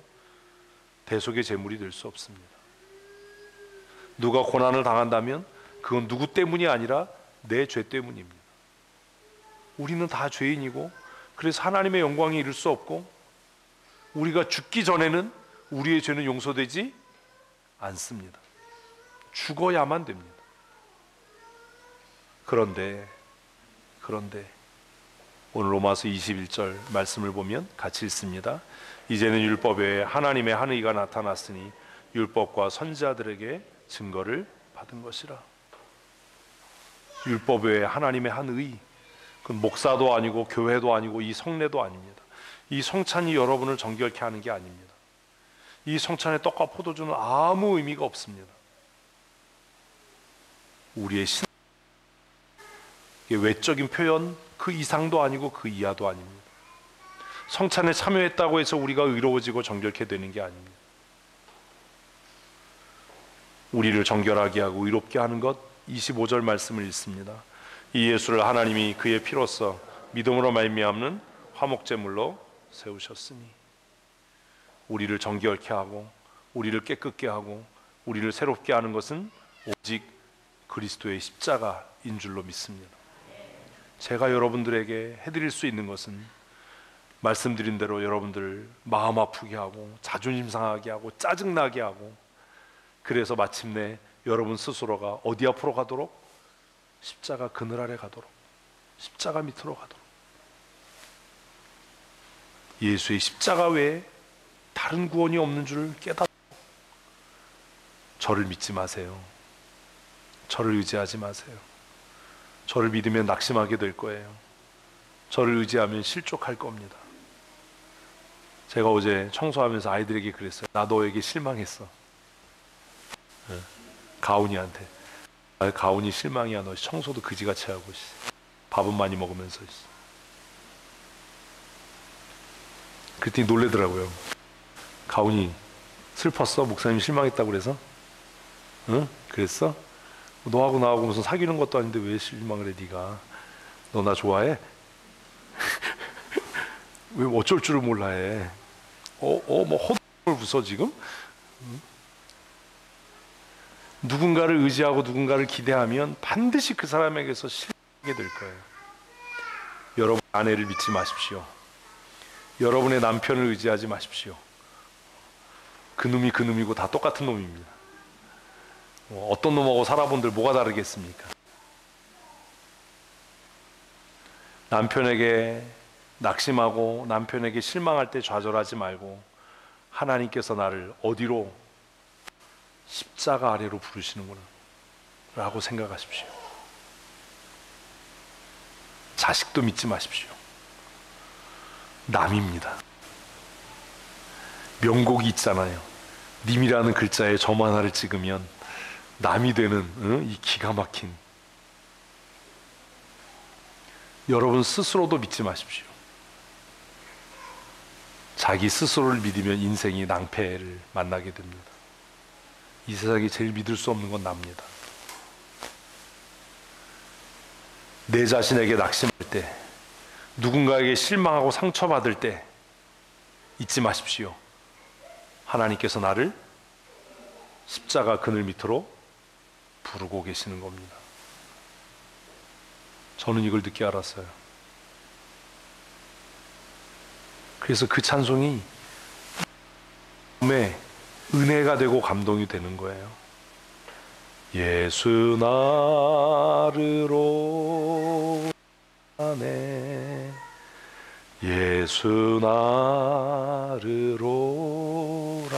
대속의 제물이 될 수 없습니다. 누가 고난을 당한다면 그건 누구 때문이 아니라 내 죄 때문입니다. 우리는 다 죄인이고, 그래서 하나님의 영광에 이를 수 없고, 우리가 죽기 전에는 우리의 죄는 용서되지 않습니다. 죽어야만 됩니다. 그런데 오늘 로마서 21절 말씀을 보면 같이 읽습니다. 이제는 율법 외에 하나님의 한 의가 나타났으니 율법과 선지자들에게 증거를 받은 것이라. 율법 외에 하나님의 한 의, 그건 목사도 아니고 교회도 아니고 이 성례도 아닙니다. 이 성찬이 여러분을 정결케 하는 게 아닙니다. 이 성찬의 떡과 포도주는 아무 의미가 없습니다. 우리의 신, 외적인 표현 그 이상도 아니고 그 이하도 아닙니다. 성찬에 참여했다고 해서 우리가 의로워지고 정결케 되는 게 아닙니다. 우리를 정결하게 하고 의롭게 하는 것, 25절 말씀을 읽습니다. 이 예수를 하나님이 그의 피로써 믿음으로 말미암는 화목제물로 세우셨으니, 우리를 정결케 하고 우리를 깨끗게 하고 우리를 새롭게 하는 것은 오직 그리스도의 십자가인 줄로 믿습니다. 제가 여러분들에게 해드릴 수 있는 것은 말씀드린 대로 여러분들 마음 아프게 하고 자존심 상하게 하고 짜증나게 하고, 그래서 마침내 여러분 스스로가 어디 앞으로 가도록? 십자가 그늘 아래 가도록, 십자가 밑으로 가도록. 예수의 십자가 외에 다른 구원이 없는 줄 깨닫고 저를 믿지 마세요. 저를 의지하지 마세요. 저를 믿으면 낙심하게 될 거예요. 저를 의지하면 실족할 겁니다. 제가 어제 청소하면서 아이들에게 그랬어요. 나 너에게 실망했어. 가온이한테. 가온이 실망이야. 너 청소도 그지같이 하고 밥은 많이 먹으면서. 그랬더니 놀래더라고요. 가온이 슬펐어? 목사님 실망했다고 그래서? 응? 그랬어? 너하고 나하고 무슨 사귀는 것도 아닌데 왜 실망을 해? 네가 너 나 좋아해? 왜 어쩔 줄을 몰라 해? 뭐 헛을 부숴 지금? 응? 누군가를 의지하고 누군가를 기대하면 반드시 그 사람에게서 실망하게 될 거예요. 여러분 아내를 믿지 마십시오. 여러분의 남편을 의지하지 마십시오. 그 놈이 그 놈이고 다 똑같은 놈입니다. 어떤 놈하고 살아본들 뭐가 다르겠습니까? 남편에게 낙심하고 남편에게 실망할 때 좌절하지 말고, 하나님께서 나를 어디로? 십자가 아래로 부르시는구나 라고 생각하십시오. 자식도 믿지 마십시오. 남입니다. 명곡이 있잖아요. 님이라는 글자에 점 하나를 찍으면 남이 되는 이 기가 막힌. 여러분 스스로도 믿지 마십시오. 자기 스스로를 믿으면 인생이 낭패를 만나게 됩니다. 이 세상에 제일 믿을 수 없는 건 납니다. 내 자신에게 낙심할 때, 누군가에게 실망하고 상처받을 때 잊지 마십시오. 하나님께서 나를 십자가 그늘 밑으로 부르고 계시는 겁니다. 저는 이걸 늦게 알았어요. 그래서 그 찬송이 마음에 은혜가 되고 감동이 되는 거예요. 예수 나를 오라네, 예수 나를 오라네.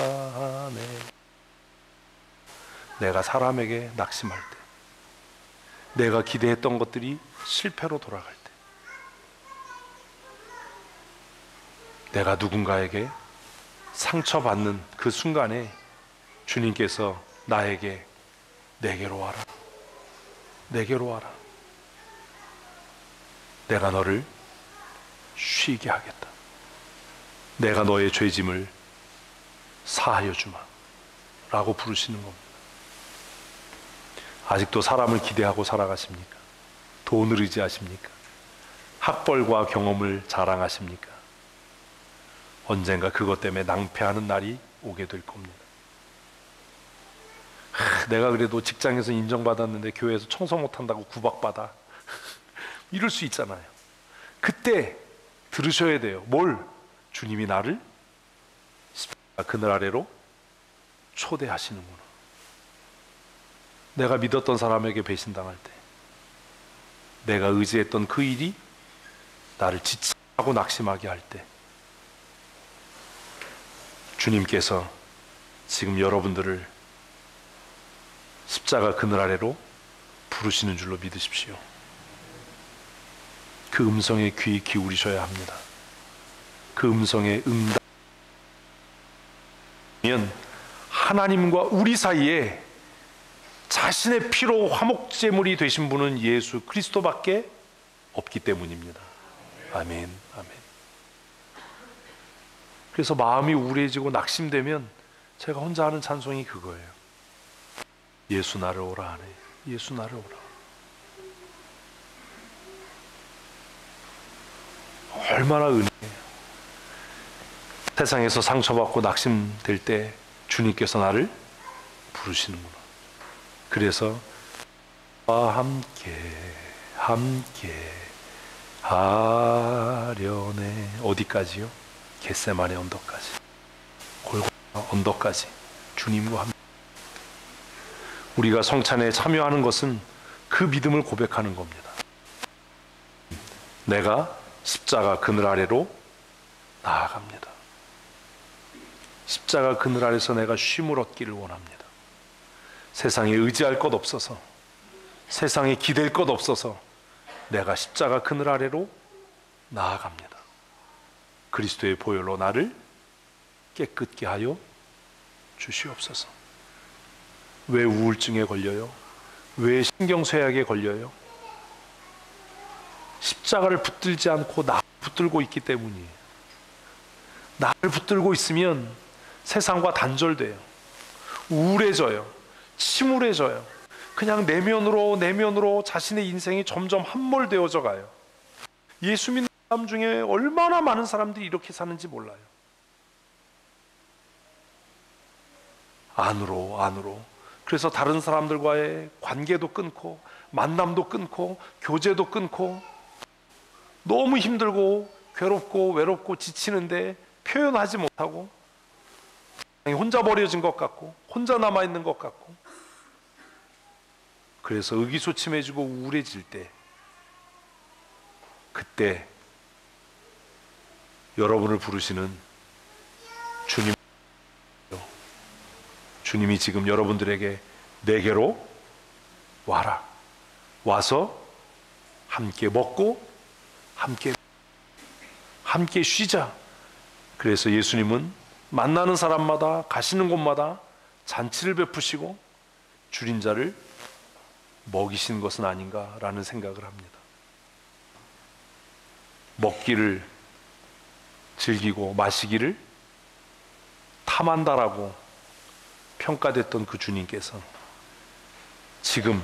내가 사람에게 낙심할 때, 내가 기대했던 것들이 실패로 돌아갈 때, 내가 누군가에게 상처받는 그 순간에 주님께서 나에게 내게로 와라, 내게로 와라, 내가 너를 쉬게 하겠다, 내가 너의 죄짐을 사하여 주마 라고 부르시는 겁니다. 아직도 사람을 기대하고 살아가십니까? 돈을 의지하십니까? 학벌과 경험을 자랑하십니까? 언젠가 그것 때문에 낭패하는 날이 오게 될 겁니다. 내가 그래도 직장에서 인정받았는데 교회에서 청소 못한다고 구박받아. 이럴 수 있잖아요. 그때 들으셔야 돼요. 뭘? 주님이 나를 그늘 아래로 초대하시는구나. 내가 믿었던 사람에게 배신당할 때, 내가 의지했던 그 일이 나를 지치고 낙심하게 할 때, 주님께서 지금 여러분들을 십자가 그늘 아래로 부르시는 줄로 믿으십시오. 그 음성에 귀 기울이셔야 합니다. 그 음성에 응답하면 하나님과 우리 사이에 자신의 피로 화목제물이 되신 분은 예수 그리스도밖에 없기 때문입니다. 아멘, 아멘. 그래서 마음이 우울해지고 낙심되면 제가 혼자 하는 찬송이 그거예요. 예수 나를 오라 하네, 예수 나를 오라. 얼마나 은혜예요. 세상에서 상처받고 낙심될 때 주님께서 나를 부르시는구나. 그래서 함께 하려네. 어디까지요? 겟세마네 언덕까지, 골고타 언덕까지 주님과 함께. 우리가 성찬에 참여하는 것은 그 믿음을 고백하는 겁니다. 내가 십자가 그늘 아래로 나아갑니다. 십자가 그늘 아래서 내가 쉼을 얻기를 원합니다. 세상에 의지할 것 없어서, 세상에 기댈 것 없어서 내가 십자가 그늘 아래로 나아갑니다. 그리스도의 보혈로 나를 깨끗게 하여 주시옵소서. 왜 우울증에 걸려요? 왜 신경쇠약에 걸려요? 십자가를 붙들지 않고 나를 붙들고 있기 때문이에요. 나를 붙들고 있으면 세상과 단절돼요. 우울해져요. 침울해져요. 그냥 내면으로 자신의 인생이 점점 함몰되어져 가요. 예수 믿는 사람 중에 얼마나 많은 사람들이 이렇게 사는지 몰라요. 안으로. 그래서 다른 사람들과의 관계도 끊고, 만남도 끊고, 교제도 끊고, 너무 힘들고 괴롭고 외롭고 지치는데 표현하지 못하고, 혼자 버려진 것 같고, 혼자 남아있는 것 같고, 그래서 의기소침해지고 우울해질 때, 그때 여러분을 부르시는 주님이 지금 여러분들에게 내게로 와라, 와서 함께 먹고 함께 함께 쉬자. 그래서 예수님은 만나는 사람마다 가시는 곳마다 잔치를 베푸시고 줄인 자를 먹이신 것은 아닌가라는 생각을 합니다. 먹기를 즐기고 마시기를 탐한다라고 평가됐던 그 주님께서 지금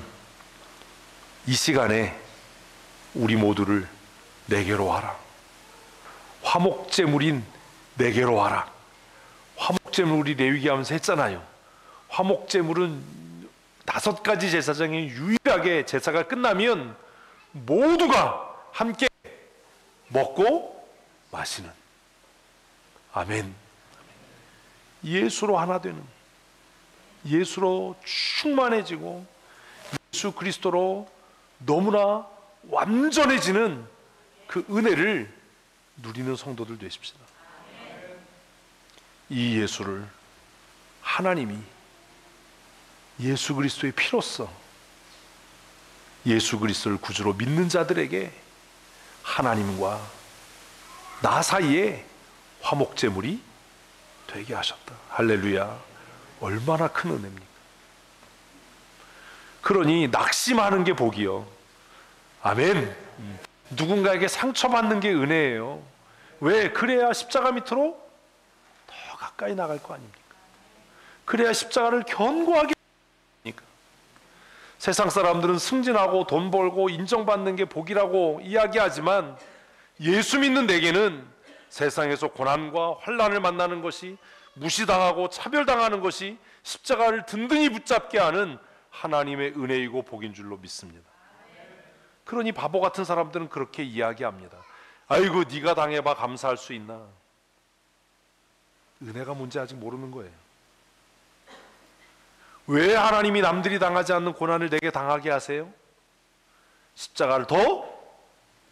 이 시간에 우리 모두를 내게로 와라. 화목제물인 내게로 와라. 화목제물 우리 레위기 하면서 했잖아요. 화목제물은 5가지 제사 중에 유일하게 제사가 끝나면 모두가 함께 먹고 마시는, 아멘. 예수로 하나 되는, 예수로 충만해지고 예수 그리스도로 너무나 완전해지는 그 은혜를 누리는 성도들 되십시다. 이 예수를 하나님이 예수 그리스도의 피로써 예수 그리스도를 구주로 믿는 자들에게 하나님과 나 사이에 화목제물이 되게 하셨다. 할렐루야. 얼마나 큰 은혜입니까? 그러니 낙심하는 게 복이요, 아멘. 누군가에게 상처받는 게 은혜예요. 왜? 그래야 십자가 밑으로 더 가까이 나갈 거 아닙니까? 그래야 십자가를 견고하게 하니까. 세상 사람들은 승진하고 돈 벌고 인정받는 게 복이라고 이야기하지만 예수 믿는 내게는 세상에서 고난과 환난을 만나는 것이, 무시당하고 차별당하는 것이 십자가를 든든히 붙잡게 하는 하나님의 은혜이고 복인 줄로 믿습니다. 그러니 바보 같은 사람들은 그렇게 이야기합니다. 아이고 네가 당해봐 감사할 수 있나. 은혜가 뭔지 아직 모르는 거예요. 왜 하나님이 남들이 당하지 않는 고난을 내게 당하게 하세요? 십자가를 더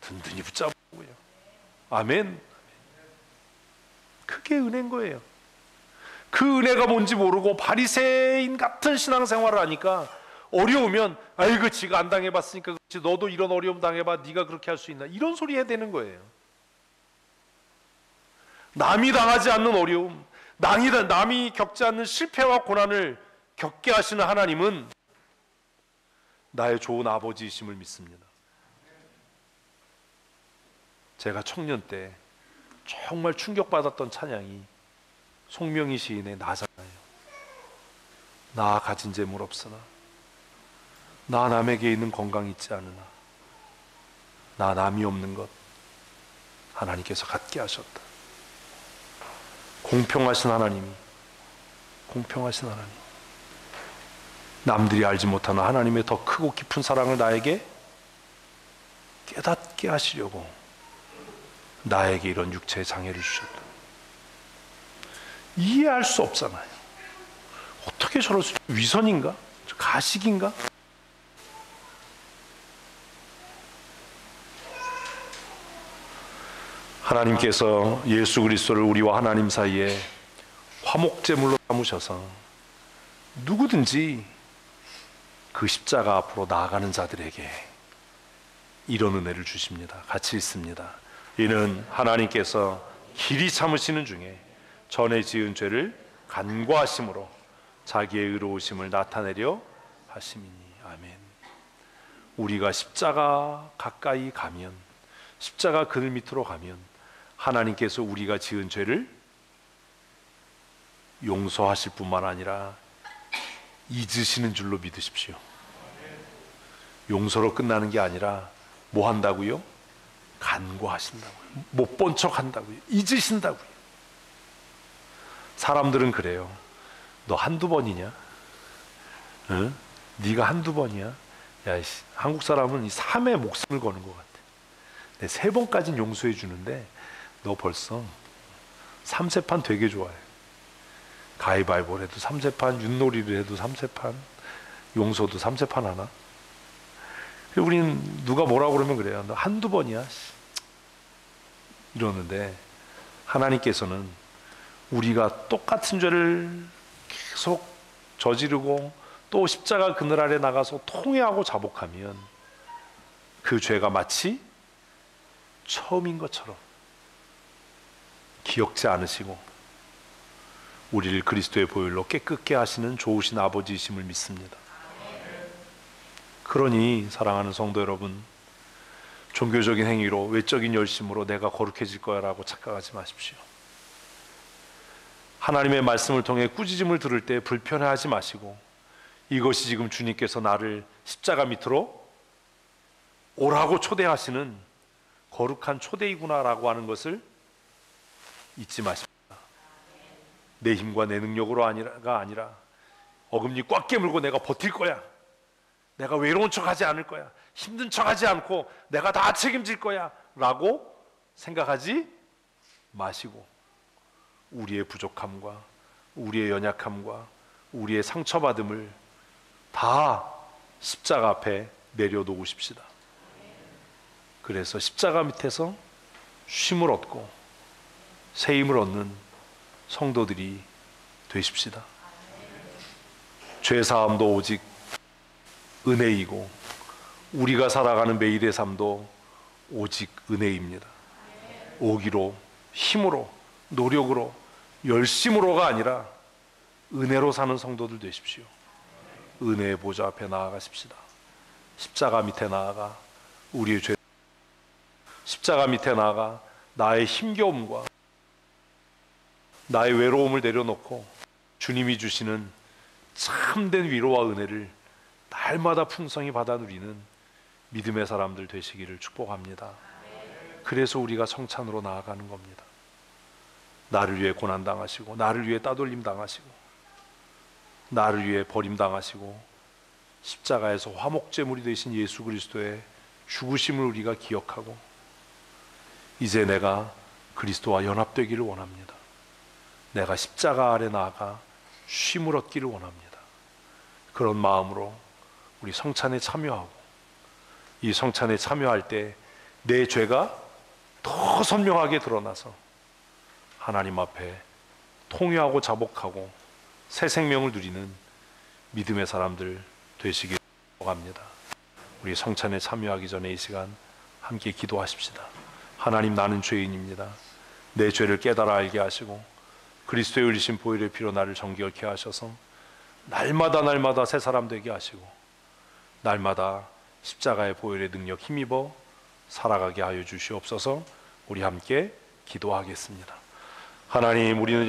든든히 붙잡고요, 아멘. 그게 은혜인 거예요. 그 은혜가 뭔지 모르고 바리새인 같은 신앙생활을 하니까 어려우면 아이고 지가 안 당해봤으니까 그렇지, 너도 이런 어려움 당해봐, 네가 그렇게 할 수 있나, 이런 소리 해야 되는 거예요. 남이 당하지 않는 어려움, 남이 겪지 않는 실패와 고난을 겪게 하시는 하나님은 나의 좋은 아버지이심을 믿습니다. 제가 청년 때 정말 충격받았던 찬양이 송명희 시인의 나잖아요. 나 가진 재물 없으나, 나 남에게 있는 건강 있지 않으나, 나 남이 없는 것 하나님께서 갖게 하셨다. 공평하신 하나님이, 공평하신 하나님, 남들이 알지 못하는 하나님의 더 크고 깊은 사랑을 나에게 깨닫게 하시려고 나에게 이런 육체의 장애를 주셨다. 이해할 수 없잖아요. 어떻게 저럴 수, 위선인가? 가식인가? 하나님께서 예수 그리스도를 우리와 하나님 사이에 화목제물로 삼으셔서 누구든지 그 십자가 앞으로 나아가는 자들에게 이런 은혜를 주십니다. 같이 읽습니다. 이는 하나님께서 길이 참으시는 중에 전에 지은 죄를 간과하심으로 자기의 의로우심을 나타내려 하심이니, 아멘. 우리가 십자가 가까이 가면, 십자가 그늘 밑으로 가면 하나님께서 우리가 지은 죄를 용서하실 뿐만 아니라 잊으시는 줄로 믿으십시오. 용서로 끝나는 게 아니라 뭐 한다고요? 간과하신다고요. 못 본 척 한다고요. 잊으신다고요. 사람들은 그래요. 너 한두 번이냐? 응? 네가 한두 번이야? 야, 한국 사람은 이 삶에 목숨을 거는 것 같아. 내 3번까지는 용서해 주는데 너 벌써 3세판 되게 좋아해. 가위바위보를 해도 3세판, 윷놀이를 해도 3세판, 용서도 3세판 하나? 우리는 누가 뭐라고 그러면 그래요. 너 한두 번이야 이러는데 하나님께서는 우리가 똑같은 죄를 계속 저지르고 또 십자가 그늘 아래 나가서 통회하고 자복하면 그 죄가 마치 처음인 것처럼 기억지 않으시고 우리를 그리스도의 보혈로 깨끗게 하시는 좋으신 아버지이심을 믿습니다. 그러니 사랑하는 성도 여러분, 종교적인 행위로 외적인 열심으로 내가 거룩해질 거야 라고 착각하지 마십시오. 하나님의 말씀을 통해 꾸짖음을 들을 때 불편해하지 마시고 이것이 지금 주님께서 나를 십자가 밑으로 오라고 초대하시는 거룩한 초대이구나 라고 하는 것을 잊지 마십시오. 내 힘과 내 능력으로가 아니라 어금니 꽉 깨물고 내가 버틸 거야, 내가 외로운 척하지 않을 거야, 힘든 척하지 않고 내가 다 책임질 거야 라고 생각하지 마시고 우리의 부족함과 우리의 연약함과 우리의 상처받음을 다 십자가 앞에 내려놓으십시다. 그래서 십자가 밑에서 쉼을 얻고 새 힘을 얻는 성도들이 되십시다. 죄사함도 오직 은혜이고 우리가 살아가는 매일의 삶도 오직 은혜입니다. 오기로, 힘으로, 노력으로, 열심으로가 아니라 은혜로 사는 성도들 되십시오. 은혜의 보좌 앞에 나아가십시다. 십자가 밑에 나아가 우리의 죄, 십자가 밑에 나아가 나의 힘겨움과 나의 외로움을 내려놓고 주님이 주시는 참된 위로와 은혜를 날마다 풍성히 받아 누리는 믿음의 사람들 되시기를 축복합니다. 그래서 우리가 성찬으로 나아가는 겁니다. 나를 위해 고난당하시고 나를 위해 따돌림 당하시고 나를 위해 버림당하시고 십자가에서 화목제물이 되신 예수 그리스도의 죽으심을 우리가 기억하고 이제 내가 그리스도와 연합되기를 원합니다. 내가 십자가 아래 나아가 쉼을 얻기를 원합니다. 그런 마음으로 우리 성찬에 참여하고 이 성찬에 참여할 때 내 죄가 더 선명하게 드러나서 하나님 앞에 통회하고 자복하고 새 생명을 누리는 믿음의 사람들 되시길 바랍니다. 우리 성찬에 참여하기 전에 이 시간 함께 기도하십시다. 하나님, 나는 죄인입니다. 내 죄를 깨달아 알게 하시고 그리스도의 흘리신 보혈의 피로 나를 정결케 하셔서 날마다 새 사람 되게 하시고 날마다 십자가의 보혈의 능력 힘입어 살아가게 하여 주시옵소서. 우리 함께 기도하겠습니다. 하나님, 우리는